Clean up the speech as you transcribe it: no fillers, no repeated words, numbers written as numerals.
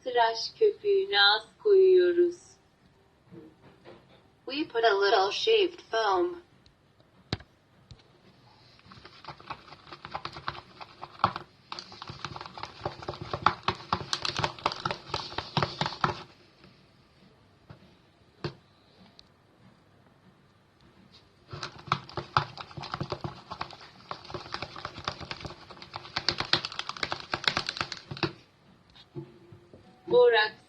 tıraş köpüğünü az koyuyoruz. We put a little shaved foam. Boraks